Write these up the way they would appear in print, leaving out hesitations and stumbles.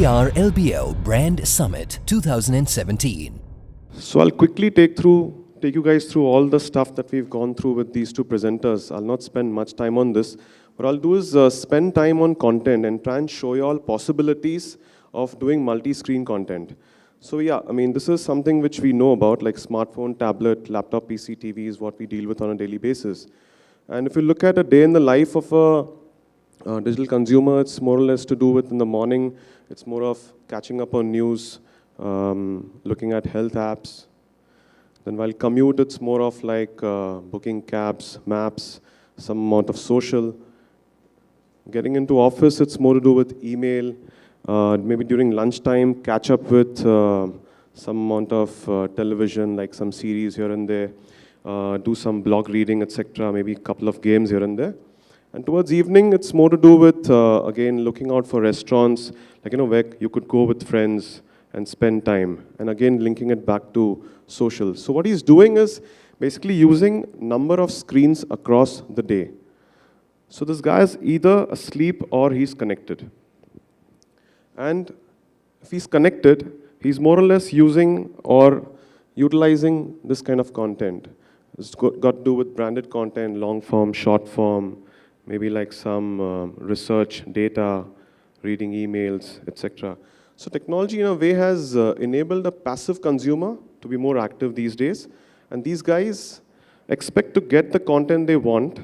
LBR LBO Brand Summit 2017. So I'll quickly take you guys through all the stuff that we've gone through with these two presenters. I'll not spend much time on this. What I'll do is spend time on content and try and show you all possibilities of doing multi-screen content. So yeah, I mean, this is something which we know about, like smartphone, tablet, laptop, PC, TV is what we deal with on a daily basis. And if you look at a day in the life of a digital consumer, it's more or less to do with in the morning, it's more of catching up on news, looking at health apps. Then while commute, it's more of like booking cabs, maps, some amount of social. Getting into office, it's more to do with email, maybe during lunchtime, catch up with some amount of television, like some series here and there, do some blog reading, etc., maybe a couple of games here and there. And towards evening, it's more to do with, again, looking out for restaurants, like, where you could go with friends and spend time. And again, linking it back to social. So what he's doing is basically using number of screens across the day. So this guy is either asleep or he's connected. And if he's connected, he's more or less using or utilizing this kind of content. It's got to do with branded content, long form, short form, maybe like some research data, reading emails, etc. So technology in a way has enabled a passive consumer to be more active these days. And these guys expect to get the content they want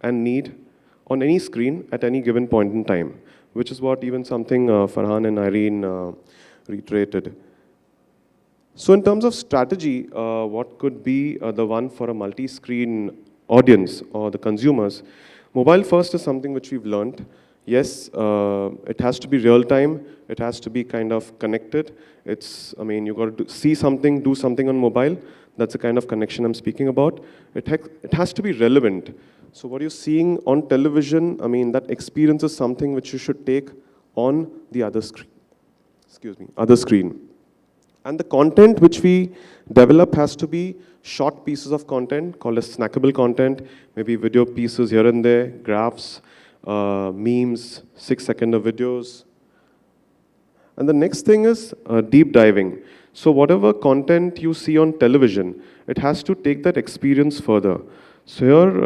and need on any screen at any given point in time, which is what even something Farhan and Irene reiterated. So in terms of strategy, what could be the one for a multi-screen audience or the consumers? Mobile first is something which we've learned. Yes, it has to be real time. It has to be kind of connected. You got to see something, do something on mobile. That's the kind of connection I'm speaking about. It has to be relevant. So what you're seeing on television, that experience is something which you should take on the other screen. Other screen. And the content which we develop has to be short pieces of content called as snackable content, maybe video pieces here and there, graphs, memes, 6-second videos. And the next thing is deep diving. So whatever content you see on television, it has to take that experience further. So here,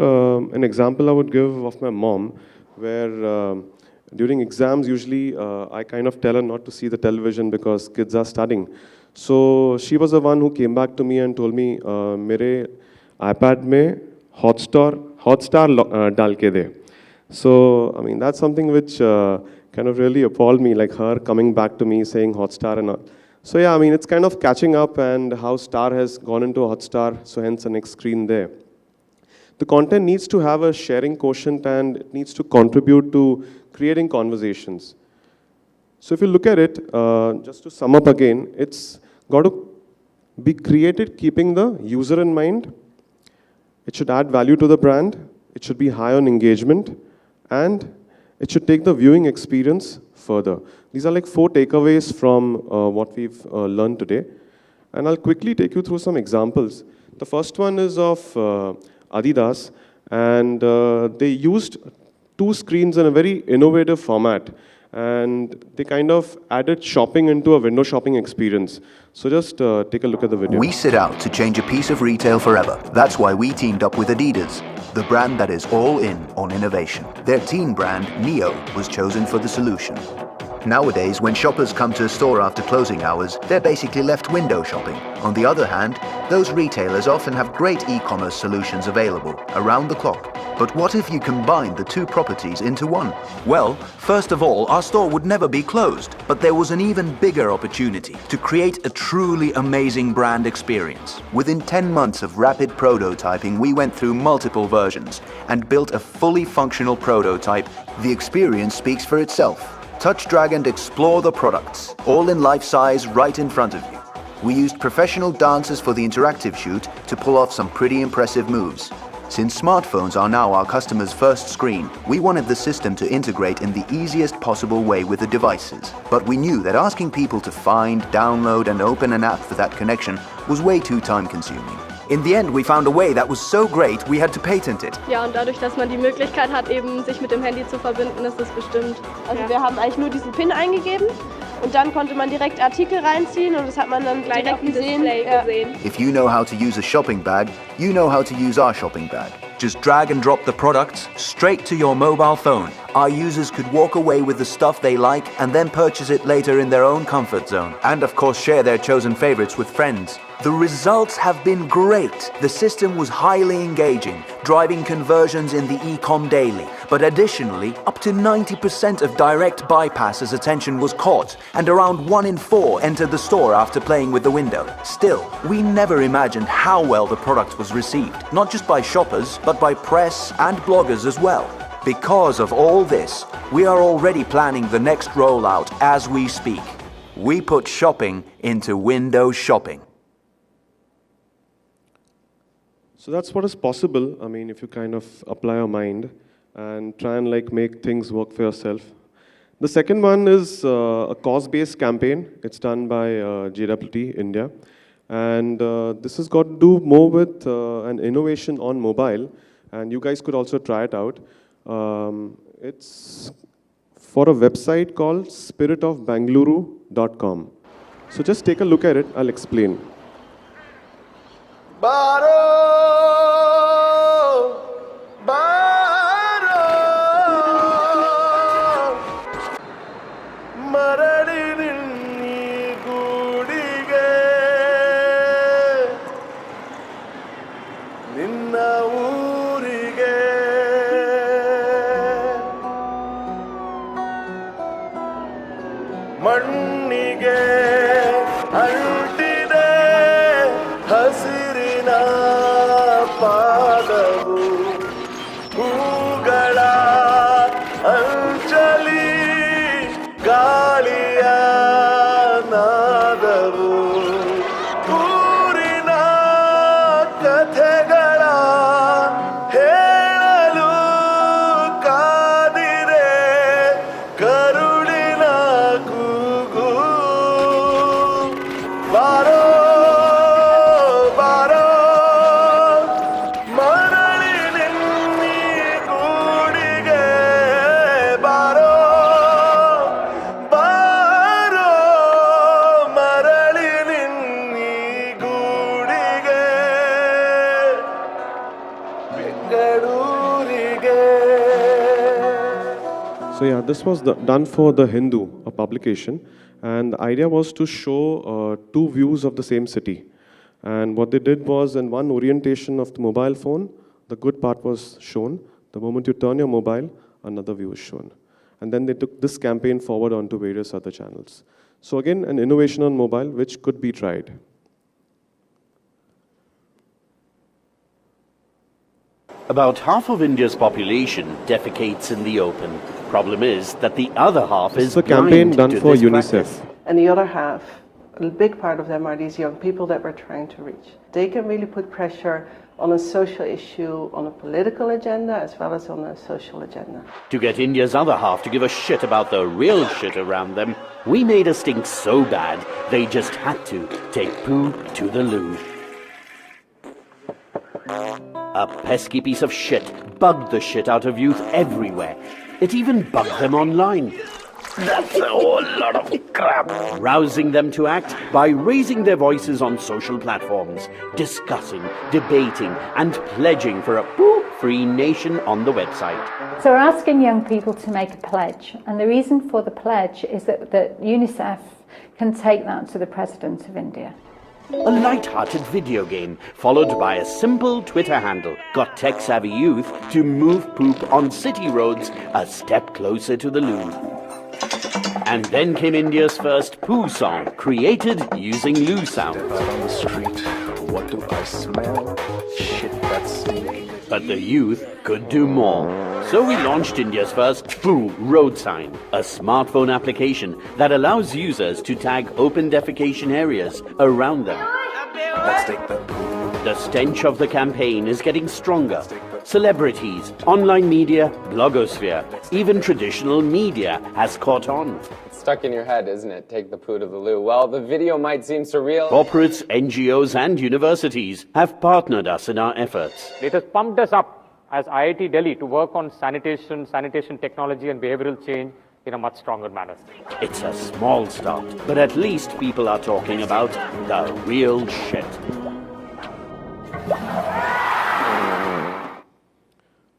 an example I would give of my mom, where during exams, usually I kind of tell her not to see the television because kids are studying. So she was the one who came back to me and told me, "Mere iPad mein Hotstar dal ke de." So that's something which kind of really appalled me, like her coming back to me saying Hotstar and all. So yeah, it's kind of catching up, and how Star has gone into Hotstar, so hence the next screen there. The content needs to have a sharing quotient, and it needs to contribute to creating conversations. So if you look at it, just to sum up again, it's got to be created keeping the user in mind. It should add value to the brand. It should be high on engagement, and it should take the viewing experience further. These are like 4 takeaways from what we've learned today. And I'll quickly take you through some examples. The first one is of Adidas, and they used 2 screens in a very innovative format, and they kind of added shopping into a window shopping experience. So just take a look at the video. We set out to change a piece of retail forever. That's why we teamed up with Adidas, the brand that is all in on innovation. Their teen brand, Neo, was chosen for the solution. Nowadays, when shoppers come to a store after closing hours, they're basically left window shopping. On the other hand, those retailers often have great e-commerce solutions available around the clock. But what if you combine the 2 properties into one? Well, first of all, our store would never be closed. But there was an even bigger opportunity to create a truly amazing brand experience. Within 10 months of rapid prototyping, we went through multiple versions and built a fully functional prototype. The experience speaks for itself. Touch, drag and explore the products, all in life size right in front of you. We used professional dancers for the interactive shoot to pull off some pretty impressive moves. Since smartphones are now our customers' first screen, we wanted the system to integrate in the easiest possible way with the devices. But we knew that asking people to find, download and open an app for that connection was way too time-consuming. In the end, we found a way that was so great, we had to patent it. Ja, und dadurch, dass man die Möglichkeit hat, eben sich mit dem Handy zu verbinden, ist das bestimmt. Also wir haben eigentlich nur diesen PIN eingegeben Und dann konnte man direkt Artikel reinziehen und das hat man dann gleich direkt auf dem gesehen. Display gesehen. If you know how to use a shopping bag, you know how to use our shopping bag. Just drag and drop the products straight to your mobile phone. Our users could walk away with the stuff they like and then purchase it later in their own comfort zone. And of course share their chosen favorites with friends. The results have been great. The system was highly engaging, driving conversions in the e-com daily. But additionally, up to 90% of direct bypassers' attention was caught, and around 1 in 4 entered the store after playing with the window. Still, we never imagined how well the product was received, not just by shoppers, but by press and bloggers as well. Because of all this, we are already planning the next rollout as we speak. We put shopping into window shopping. So that's what is possible. I mean, if you kind of apply your mind and try and like make things work for yourself. The second one is a cause-based campaign. It's done by JWT India. And this has got to do more with an innovation on mobile. And you guys could also try it out. It's for a website called spiritofbangaluru.com. So just take a look at it. I'll explain. ಮಣ್ಣಿಗೆ ಅಂಟಿದೆ ಹಸಿರಿನ ಪಾದವು ಹೂಗಳ ಅಂಚಲಿ ಗಾಳಿಯ ನಾದವು ಊರಿನ ಕಥೆಗಳ ಹೇಳಲು ಕಾದಿದೆ ಕರುಳಿನ ಕೂಗು ಬಾರೋ ಬಾರೋ ಮರಳಿ ನಿನ್ನಿ ಗೂಡಿಗೆ ಬಾರೋ ಬಾರೋ ಮರಳಿ ನಿನ್ನಿ ಗೂಡಿಗೆ ಬೆಂಗಳೂರಿಗೆ. So yeah, this was done for The Hindu, a publication, and the idea was to show two views of the same city. And what they did was, in one orientation of the mobile phone, the good part was shown. The moment you turn your mobile, another view is shown. And then they took this campaign forward onto various other channels. So again, an innovation on mobile which could be tried. About half of India's population defecates in the open. Problem is that the other half This is is a campaign blind done to for this UNICEF. practice. And the other half, a big part of them are these young people that we're trying to reach. They can really put pressure on a social issue, on a political agenda, as well as on a social agenda. To get India's other half to give a shit about the real shit around them, we made a stink so bad they just had to take poo to the loo. A pesky piece of shit bugged the shit out of youth everywhere. It even bugged them online. That's a whole lot of crap. Rousing them to act by raising their voices on social platforms, discussing, debating, and pledging for a poo-free nation on the website. So we're asking young people to make a pledge, and the reason for the pledge is that UNICEF can take that to the President of India. A light-hearted video game, followed by a simple Twitter handle, got tech-savvy youth to move poop on city roads a step closer to the loo. And then came India's first poo song, created using loo sound. Out on the street, what do I smell? Shit, that's stinky. But the youth could do more. So we launched India's first Poo Road Sign, a smartphone application that allows users to tag open defecation areas around them. Let's take the poo. The stench of the campaign is getting stronger. Celebrities, online media, blogosphere, even traditional media has caught on. It's stuck in your head, isn't it? Take the poo to the loo. Well, the video might seem surreal. Corporates, NGOs and universities have partnered us in our efforts. It has pumped us up as IIT Delhi to work on sanitation technology and behavioral change in a much stronger manner. It's a small start, but at least people are talking about the real shit.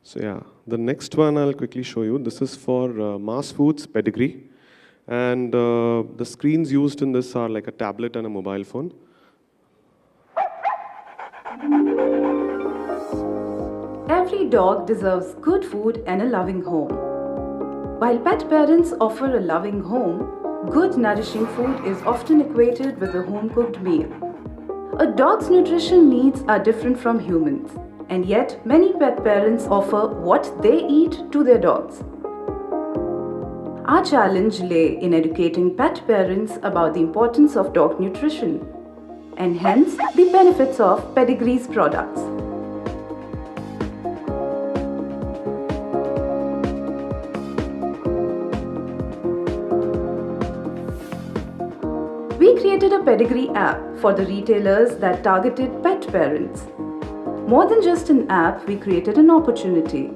So yeah, the next one I'll quickly show you. This is for Mass Foods Pedigree. And the screens used in this are like a tablet and a mobile phone. Every dog deserves good food and a loving home. While pet parents offer a loving home, good nourishing food is often equated with a home-cooked meal. A dog's nutrition needs are different from humans, and yet many pet parents offer what they eat to their dogs. Our challenge lay in educating pet parents about the importance of dog nutrition, and hence the benefits of Pedigree's products. We created a Pedigree app for the retailers that targeted pet parents. More than just an app, we created an opportunity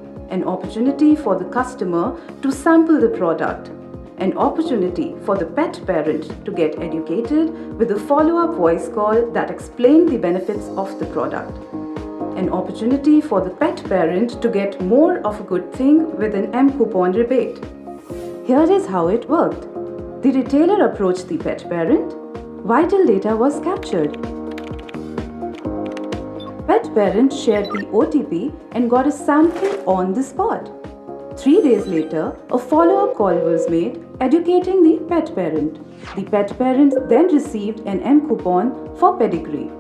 for the customer to sample the product, an opportunity for the pet parent to get educated with a follow-up voice call that explained the benefits of the product, an opportunity for the pet parent to get more of a good thing with an M coupon rebate. Here is how it worked. The retailer approached the pet parent. Vital data was captured. Pet parent shared the OTP and got a sample on the spot. 3 days later, a follow-up call was made, educating the pet parent. The pet parent then received an M coupon for Pedigree.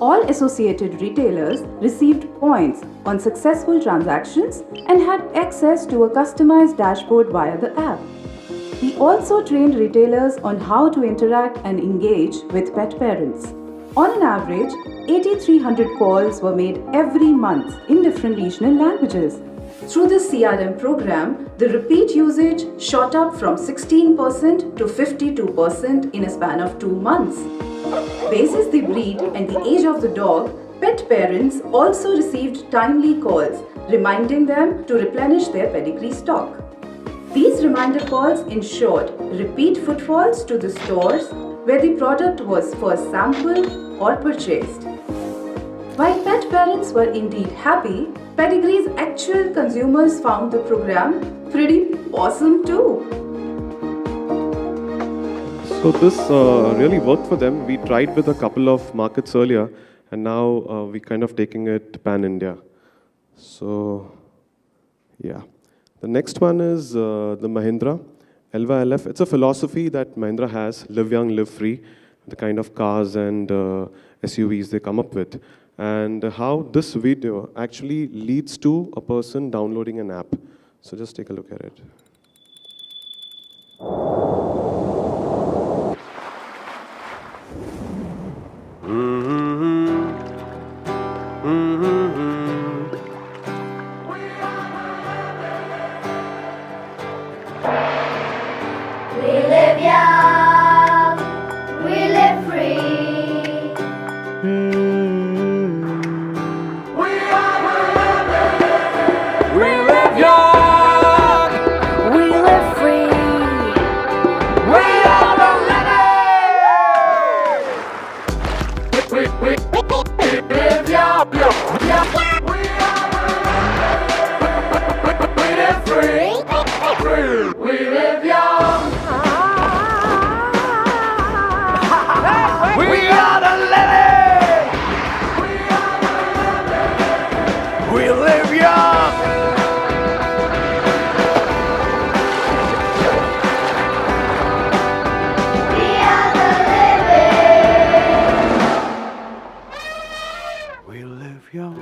All associated retailers received points on successful transactions and had access to a customized dashboard via the app. We also trained retailers on how to interact and engage with pet parents. On an average, 8,300 calls were made every month in different regional languages. Through this CRM program, the repeat usage shot up from 16% to 52% in a span of 2 months. Basis the breed and the age of the dog, pet parents also received timely calls, reminding them to replenish their pedigree stock. These reminder calls ensured repeat footfalls to the stores where the product was first sampled or purchased. While pet parents were indeed happy, Pedigree's actual consumers found the program pretty awesome too. So this really worked for them. We tried with a couple of markets earlier, and now we're kind of taking it pan-India. So, yeah. The next one is the Mahindra Elva LF. It's a philosophy that Mahindra has, live young, live free, the kind of cars and SUVs they come up with. And how this video actually leads to a person downloading an app. So just take a look at it. We live young, we live free. We live young, we live free. We are the living. We live young, we live free. We live young. We are the living. We live young. We are the living. We live young.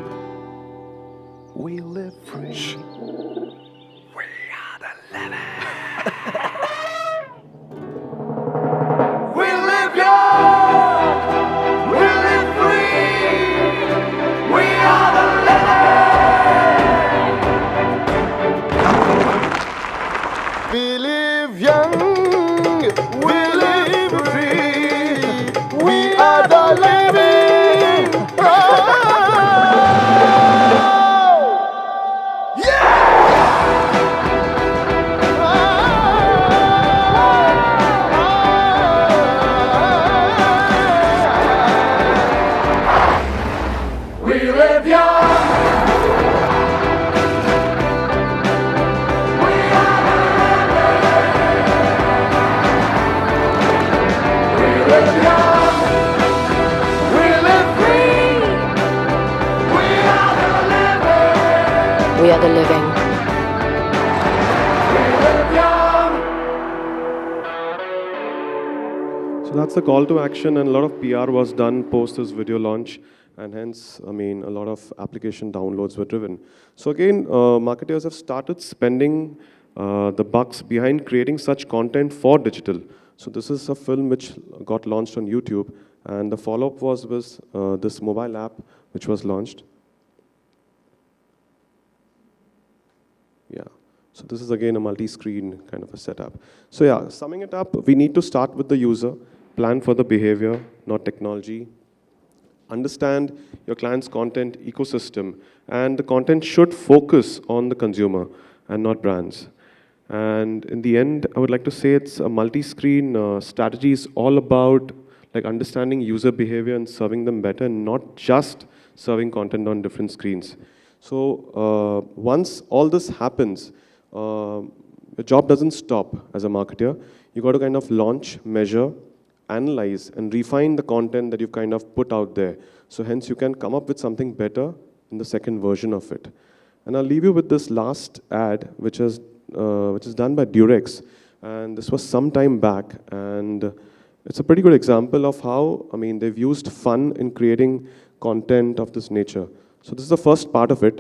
every other living. So that's the call to action, and a lot of PR was done post this video launch, and hence, I mean, a lot of application downloads were driven. So again, marketers have started spending the bucks behind creating such content for digital. So this is a film which got launched on YouTube, and the follow-up was this mobile app which was launched. Yeah. So this is again a multi-screen kind of a setup. So yeah, summing it up, we need to start with the user, plan for the behavior, not technology. Understand your client's content ecosystem, and the content should focus on the consumer and not brands. And in the end, I would like to say it's a multi-screen strategy is all about like understanding user behavior and serving them better, and not just serving content on different screens. So once all this happens, your job doesn't stop as a marketer. You got to kind of launch, measure, analyze, and refine the content that you've kind of put out there. So hence you can come up with something better in the second version of it. And I'll leave you with this last ad, which is done by Durex. And this was some time back. And it's a pretty good example of how, I mean, they've used fun in creating content of this nature. So this is the first part of it.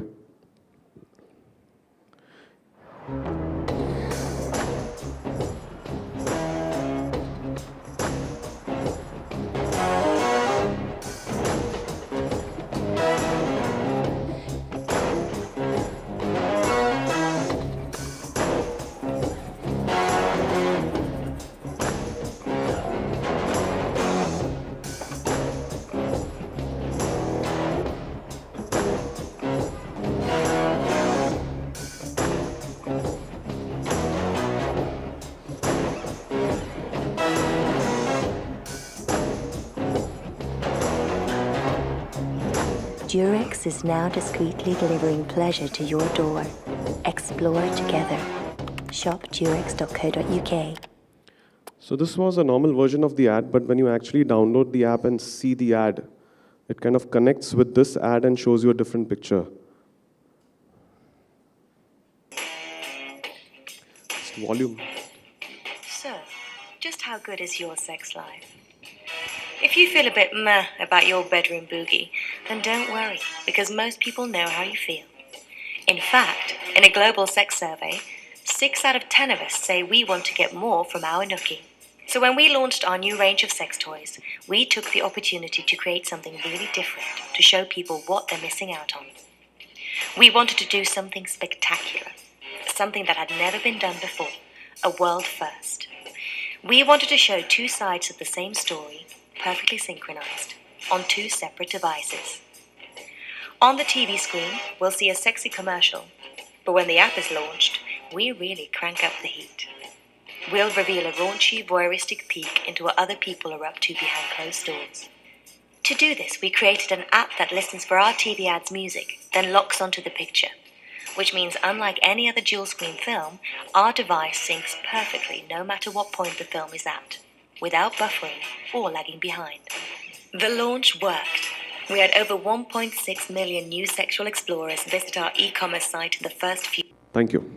Durex is now discreetly delivering pleasure to your door. Explore together. Shop durex.co.uk. So this was a normal version of the ad, but when you actually download the app and see the ad, it kind of connects with this ad and shows you a different picture. Just volume. So, just how good is your sex life? If you feel a bit meh about your bedroom boogie, then don't worry, because most people know how you feel. In fact, in a global sex survey, 6 out of 10 of us say we want to get more from our nookie. So when we launched our new range of sex toys, we took the opportunity to create something really different to show people what they're missing out on. We wanted to do something spectacular, something that had never been done before, a world first. We wanted to show 2 sides of the same story, perfectly synchronized, on 2 separate devices. On the TV screen, we'll see a sexy commercial, but when the app is launched, we really crank up the heat. We'll reveal a raunchy, voyeuristic peek into what other people are up to behind closed doors. To do this, we created an app that listens for our TV ads' music, then locks onto the picture, which means unlike any other dual-screen film, our device syncs perfectly no matter what point the film is at, without buffering or lagging behind. The launch worked. We had over 1.6 million new sexual explorers visit our e-commerce site in the first few. Thank you.